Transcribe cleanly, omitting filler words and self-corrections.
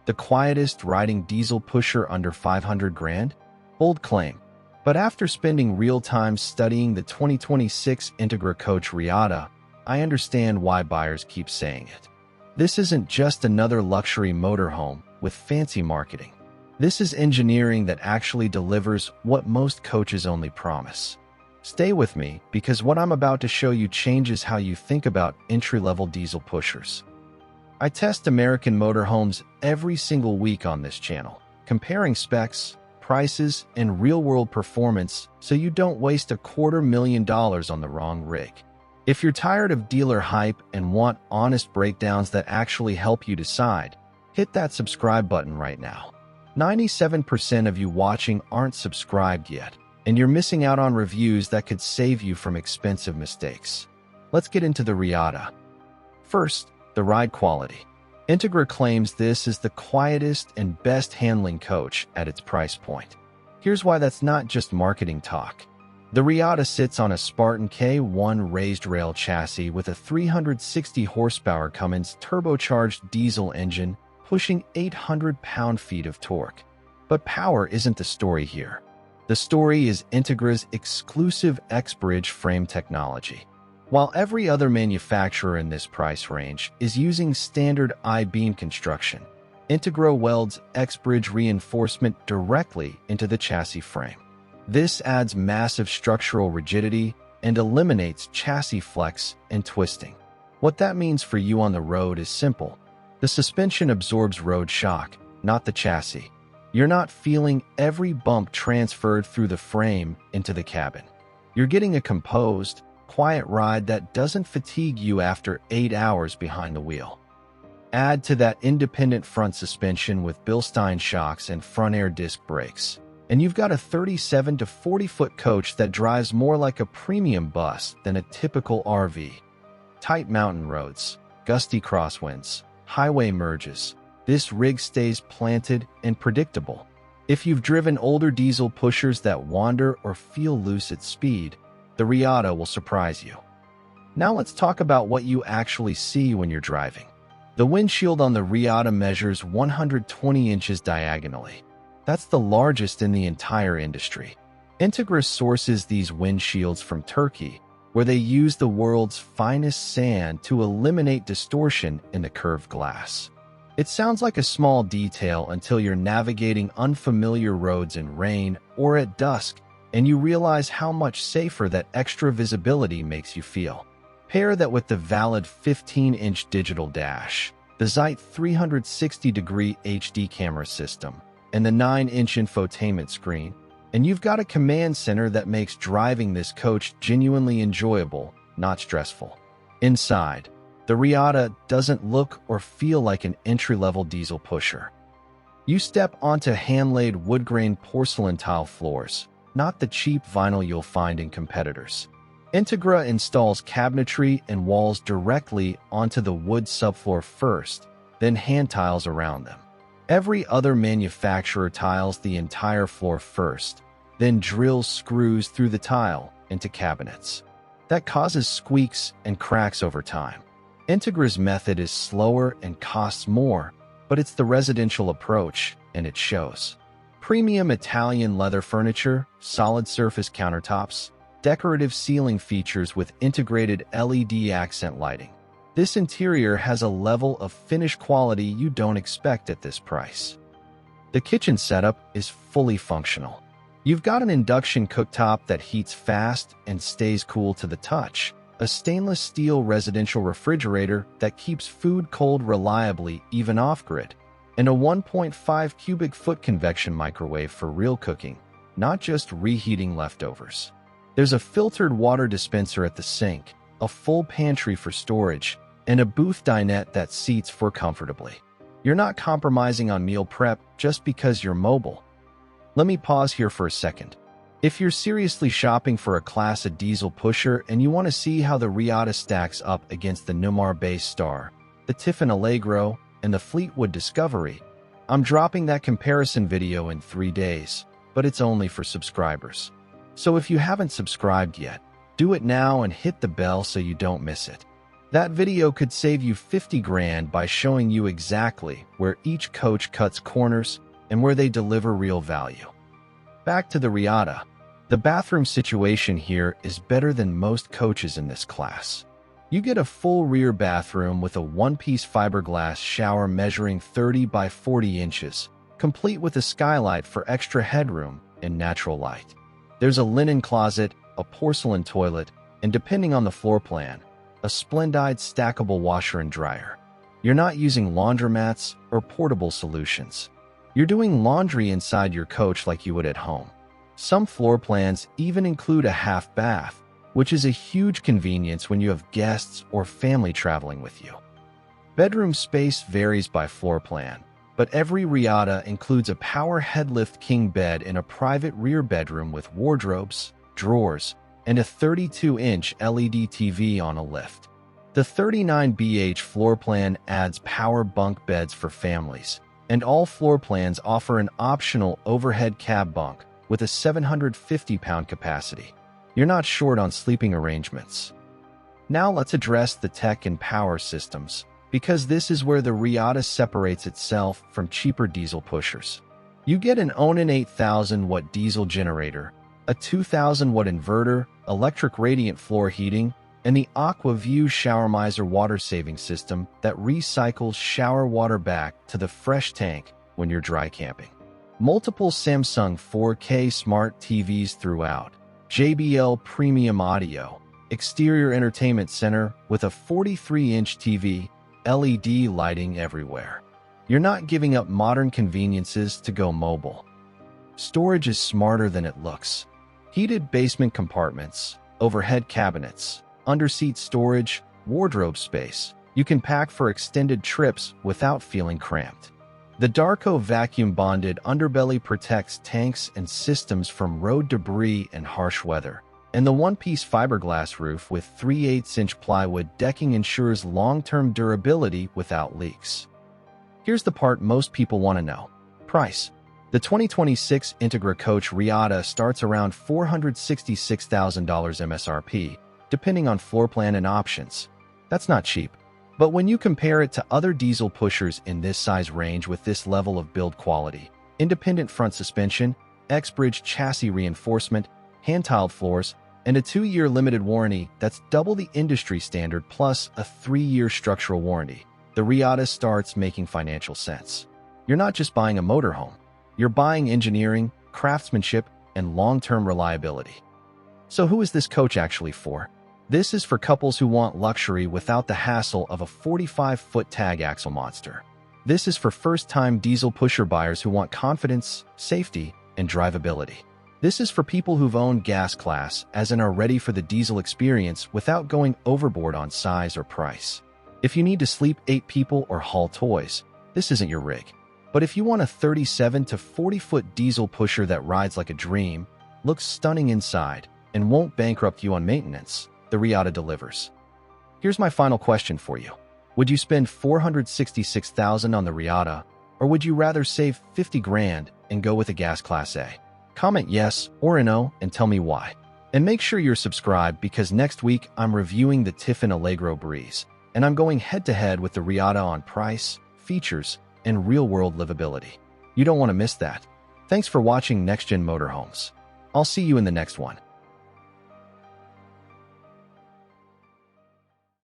The quietest riding diesel pusher under 500 grand? Bold claim. But after spending real time studying the 2026 Entegra Coach Reatta, I understand why buyers keep saying it. This isn't just another luxury motorhome with fancy marketing. This is engineering that actually delivers what most coaches only promise. Stay with me, because what I'm about to show you changes how you think about entry-level diesel pushers. I test American motorhomes every single week on this channel, comparing specs, prices, and real-world performance so you don't waste $250,000 on the wrong rig. If you're tired of dealer hype and want honest breakdowns that actually help you decide, hit that subscribe button right now. 97% of you watching aren't subscribed yet, and you're missing out on reviews that could save you from expensive mistakes. Let's get into the Reatta. First, the ride quality. Entegra claims this is the quietest and best handling coach at its price point. Here's why that's not just marketing talk. The Reatta sits on a Spartan K1 raised rail chassis with a 360 horsepower Cummins turbocharged diesel engine pushing 800 pound-feet of torque. But power isn't the story here. The story is Entegra's exclusive X-Bridge frame technology. While every other manufacturer in this price range is using standard I-beam construction, Entegra welds X-Bridge reinforcement directly into the chassis frame. This adds massive structural rigidity and eliminates chassis flex and twisting. What that means for you on the road is simple. The suspension absorbs road shock, not the chassis. You're not feeling every bump transferred through the frame into the cabin. You're getting a composed, quiet ride that doesn't fatigue you after 8 hours behind the wheel. Add to that independent front suspension with Bilstein shocks and front air disc brakes, and you've got a 37 to 40-foot coach that drives more like a premium bus than a typical RV. Tight mountain roads, gusty crosswinds, highway merges. This rig stays planted and predictable. If you've driven older diesel pushers that wander or feel loose at speed, the Reatta will surprise you. Now let's talk about what you actually see when you're driving. The windshield on the Reatta measures 120 inches diagonally. That's the largest in the entire industry. Entegra sources these windshields from Turkey, where they use the world's finest sand to eliminate distortion in the curved glass. It sounds like a small detail until you're navigating unfamiliar roads in rain or at dusk, and you realize how much safer that extra visibility makes you feel. Pair that with the valid 15-inch digital dash, the Zeit 360-degree HD camera system, and the 9-inch infotainment screen, and you've got a command center that makes driving this coach genuinely enjoyable, not stressful. Inside, the Reatta doesn't look or feel like an entry-level diesel pusher. You step onto hand-laid wood-grain porcelain tile floors, not the cheap vinyl you'll find in competitors. Entegra installs cabinetry and walls directly onto the wood subfloor first, then hand tiles around them. Every other manufacturer tiles the entire floor first, then drills screws through the tile into cabinets. That causes squeaks and cracks over time. Entegra's method is slower and costs more, but it's the residential approach, and it shows. Premium Italian leather furniture, solid surface countertops, decorative ceiling features with integrated LED accent lighting. This interior has a level of finish quality you don't expect at this price. The kitchen setup is fully functional. You've got an induction cooktop that heats fast and stays cool to the touch, a stainless steel residential refrigerator that keeps food cold reliably even off-grid, and a 1.5 cubic foot convection microwave for real cooking, not just reheating leftovers. There's a filtered water dispenser at the sink, a full pantry for storage, and a booth dinette that seats for comfortably. You're not compromising on meal prep just because you're mobile. Let me pause here for a second. If you're seriously shopping for a Class A diesel pusher and you want to see how the Reatta stacks up against the Newmar Bay Star, the Tiffin Allegro, and the Fleetwood Discovery, I'm dropping that comparison video in 3 days, but it's only for subscribers. So if you haven't subscribed yet, do it now and hit the bell so you don't miss it. That video could save you 50 grand by showing you exactly where each coach cuts corners and where they deliver real value. Back to the Reatta. The bathroom situation here is better than most coaches in this class. You get a full rear bathroom with a one-piece fiberglass shower measuring 30 by 40 inches, complete with a skylight for extra headroom and natural light. There's a linen closet, a porcelain toilet, and depending on the floor plan, a splendid stackable washer and dryer. You're not using laundromats or portable solutions. You're doing laundry inside your coach like you would at home. Some floor plans even include a half bath, which is a huge convenience when you have guests or family traveling with you. Bedroom space varies by floor plan, but every Reatta includes a power headlift king bed in a private rear bedroom with wardrobes, drawers, and a 32-inch LED TV on a lift. The 39BH floor plan adds power bunk beds for families, and all floor plans offer an optional overhead cab bunk with a 750-pound capacity. You're not short on sleeping arrangements. Now let's address the tech and power systems, because this is where the Reatta separates itself from cheaper diesel pushers. You get an Onan 8,000-watt diesel generator, a 2,000-watt inverter, electric radiant floor heating, and the AquaView Shower Miser water-saving system that recycles shower water back to the fresh tank when you're dry camping. Multiple Samsung 4K smart TVs throughout, JBL premium audio, exterior entertainment center with a 43-inch TV, LED lighting everywhere. You're not giving up modern conveniences to go mobile. Storage is smarter than it looks. Heated basement compartments, overhead cabinets, underseat storage, wardrobe space. You can pack for extended trips without feeling cramped. The Darko vacuum-bonded underbelly protects tanks and systems from road debris and harsh weather. And the one-piece fiberglass roof with 3/8-inch plywood decking ensures long-term durability without leaks. Here's the part most people want to know. Price. The 2026 Entegra Coach Reatta starts around $466,000 MSRP, depending on floor plan and options. That's not cheap. But when you compare it to other diesel pushers in this size range with this level of build quality, independent front suspension, X-Bridge chassis reinforcement, hand-tiled floors, and a 2-year limited warranty that's double the industry standard plus a 3-year structural warranty, the Reatta starts making financial sense. You're not just buying a motorhome. You're buying engineering, craftsmanship, and long-term reliability. So who is this coach actually for? This is for couples who want luxury without the hassle of a 45-foot tag axle monster. This is for first-time diesel pusher buyers who want confidence, safety, and drivability. This is for people who've owned gas class as and are ready for the diesel experience without going overboard on size or price. If you need to sleep 8 people or haul toys, this isn't your rig. But if you want a 37 to 40-foot diesel pusher that rides like a dream, looks stunning inside, and won't bankrupt you on maintenance, the Reatta delivers. Here's my final question for you. Would you spend $466,000 on the Reatta, or would you rather save 50 grand and go with a gas Class A? Comment yes or no and tell me why. And make sure you're subscribed because next week I'm reviewing the Tiffin Allegro Breeze, and I'm going head-to-head with the Reatta on price, features, and real-world livability. You don't want to miss that. Thanks for watching Next Gen Motorhomes. I'll see you in the next one.